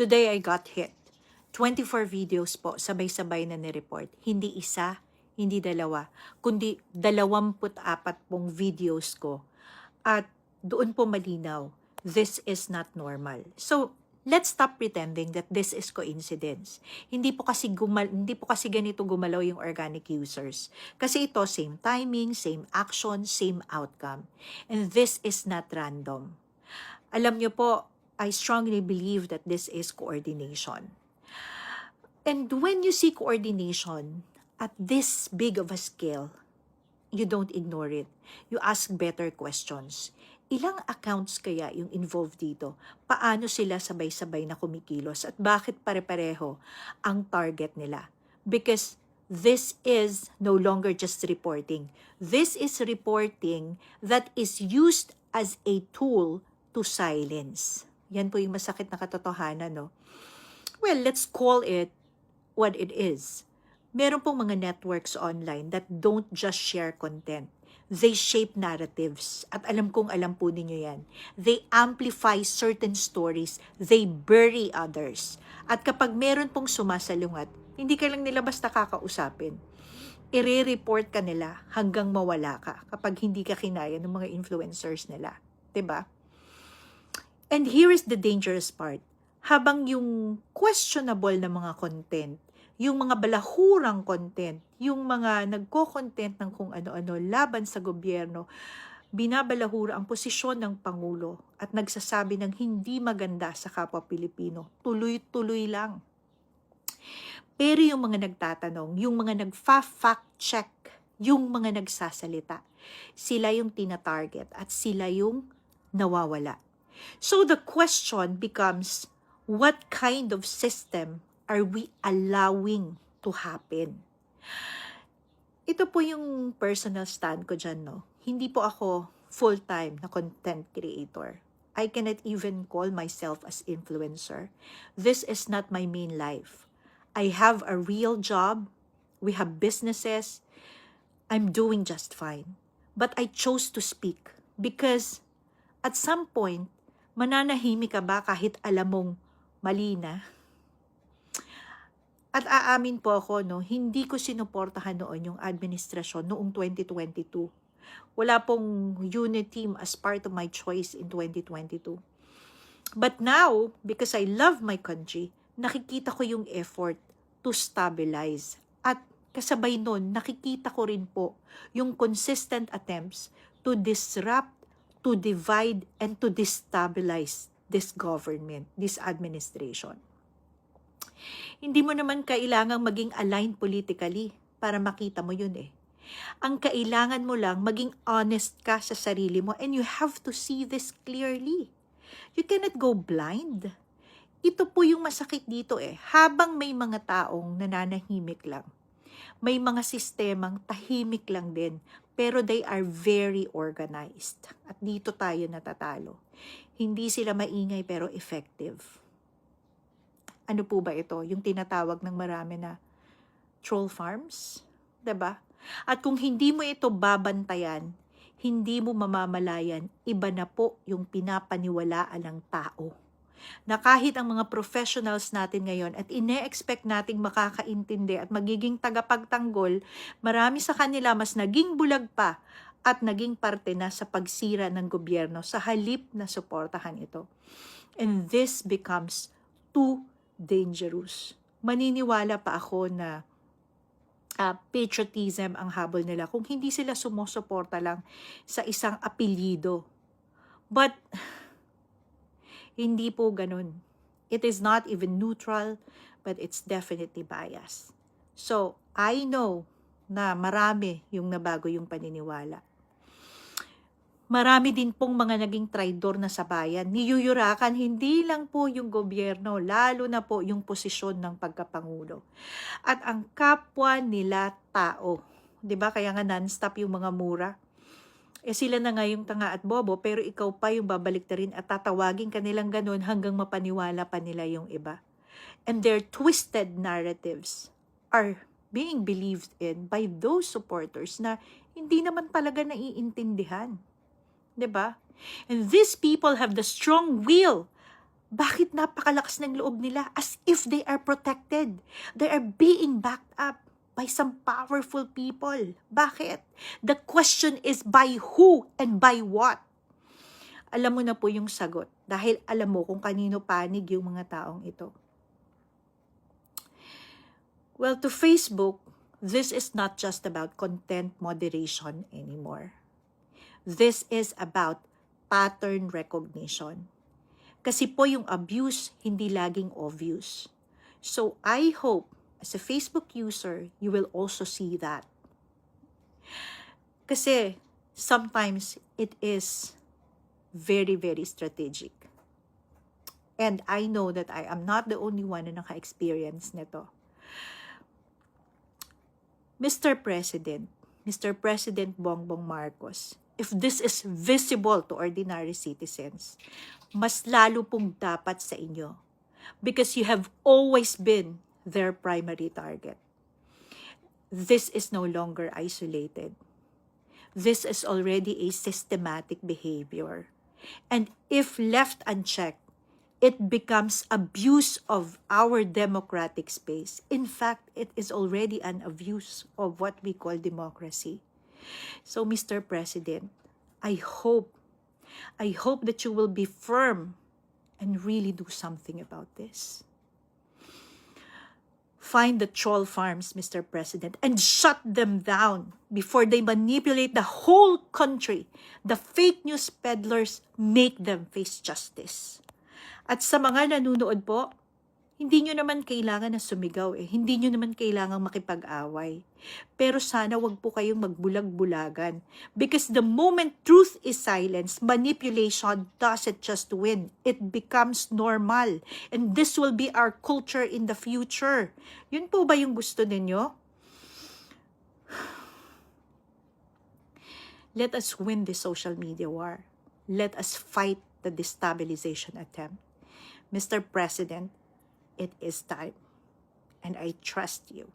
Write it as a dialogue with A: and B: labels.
A: Today I got hit. 24 videos po, sabay-sabay na ni-report. Hindi isa, hindi dalawa, kundi 24 pong videos ko. At doon po malinaw, this is not normal. So, let's stop pretending that this is coincidence. Hindi po kasi ganito gumalaw yung organic users. Kasi ito, same timing, same action, same outcome. And this is not random. Alam nyo po, I strongly believe that this is coordination. And when you see coordination at this big of a scale, you don't ignore it. You ask better questions. Ilang accounts kaya yung involved dito? Paano sila sabay-sabay na kumikilos? At bakit pare-pareho ang target nila? Because this is no longer just reporting. This is reporting that is used as a tool to silence. Yan po yung masakit na katotohanan, no? Well, let's call it what it is. Meron pong mga networks online that don't just share content. They shape narratives. At alam po ninyo yan. They amplify certain stories. They bury others. At kapag meron pong sumasalungat, hindi ka lang nila basta kakausapin. I-report ka nila hanggang mawala ka kapag hindi ka kinaya ng mga influencers nila. 'Di ba? And here is the dangerous part. Habang yung questionable na mga content, yung mga balahurang content, yung mga nagko-content ng kung ano-ano laban sa gobyerno, binabalahura ang posisyon ng Pangulo at nagsasabi ng hindi maganda sa kapwa Pilipino. Tuloy-tuloy lang. Pero yung mga nagtatanong, yung mga nagfa-fact check, yung mga nagsasalita, sila yung tina-target at sila yung nawawala. So the question becomes, what kind of system are we allowing to happen? Ito po yung personal stand ko dyan, no? Hindi po ako full-time na content creator. I cannot even call myself as influencer. This is not my main life. I have a real job. We have businesses. I'm doing just fine. But I chose to speak because at some point, mananahimik ka ba kahit alam mong mali na? At aamin po ako, no, hindi ko sinuportahan noon yung administrasyon noong 2022. Wala pong unit team as part of my choice in 2022. But now, because I love my country, nakikita ko yung effort to stabilize. At kasabay nun, nakikita ko rin po yung consistent attempts to disrupt, to divide, and to destabilize this government, this administration. Hindi mo naman kailangang maging aligned politically para makita mo yun eh. Ang kailangan mo lang, maging honest ka sa sarili mo and you have to see this clearly. You cannot go blind. Ito po yung masakit dito eh. Habang may mga taong nananahimik lang, may mga sistemang tahimik lang din, pero they are very organized. At dito tayo natatalo. Hindi sila maingay pero effective. Ano po ba ito? Yung tinatawag ng marami na troll farms? 'Di ba? At kung hindi mo ito babantayan, hindi mo mamamalayan, iba na po yung pinapaniwalaan ng tao. Na kahit ang mga professionals natin ngayon at ine-expect nating makakaintindi at magiging tagapagtanggol, marami sa kanila mas naging bulag pa at naging parte na sa pagsira ng gobyerno sa halip na suportahan ito. And this becomes too dangerous. Maniniwala pa ako na patriotism ang habol nila kung hindi sila sumusuporta lang sa isang apelyido. But hindi po ganun. It is not even neutral, but it's definitely biased. So, I know na marami yung nabago yung paniniwala. Marami din pong mga naging traidor na sa bayan. Niyuyurakan hindi lang po yung gobyerno, lalo na po yung posisyon ng pagkapangulo. At ang kapwa nila tao. 'Di ba? Kaya nga non-stop yung mga mura. Sila na nga yung tanga at bobo, pero ikaw pa yung babaliktarin at tatawagin kanilang ganun hanggang mapaniwala pa nila yung iba. And their twisted narratives are being believed in by those supporters na hindi naman talaga naiintindihan. 'Di ba? And these people have the strong will Bakit napakalakas ng loob nila? As if they are protected. They are being backed up by some powerful people. Bakit? The question is by who and by what? Alam mo na po yung sagot dahil alam mo kung kanino panig yung mga taong ito. Well, to Facebook, this is not just about content moderation anymore. This is about pattern recognition. Kasi po yung abuse, hindi laging obvious. So I hope, as a Facebook user, you will also see that. Kasi sometimes it is very, very strategic. And I know that I am not the only one na naka-experience nito. Mr. President Bongbong Marcos, if this is visible to ordinary citizens, mas lalo pong dapat sa inyo because you have always been their primary target. This is no longer isolated. This is already a systematic behavior. And if left unchecked, it becomes abuse of our democratic space. In fact, it is already an abuse of what we call democracy. So, Mr. President, I hope that you will be firm and really do something about this. Find the troll farms, Mr. President, and shut them down before they manipulate the whole country. The fake news peddlers, make them face justice. At sa mga nanunood po, hindi nyo naman kailangan na sumigaw eh. Hindi nyo naman kailangan makipag-away. Pero sana wag po kayong magbulag-bulagan. Because the moment truth is silenced, manipulation doesn't just win. It becomes normal. And this will be our culture in the future. Yun po ba yung gusto ninyo? Let us win the social media war. Let us fight the destabilization attempt. Mr. President, it is time, and I trust you.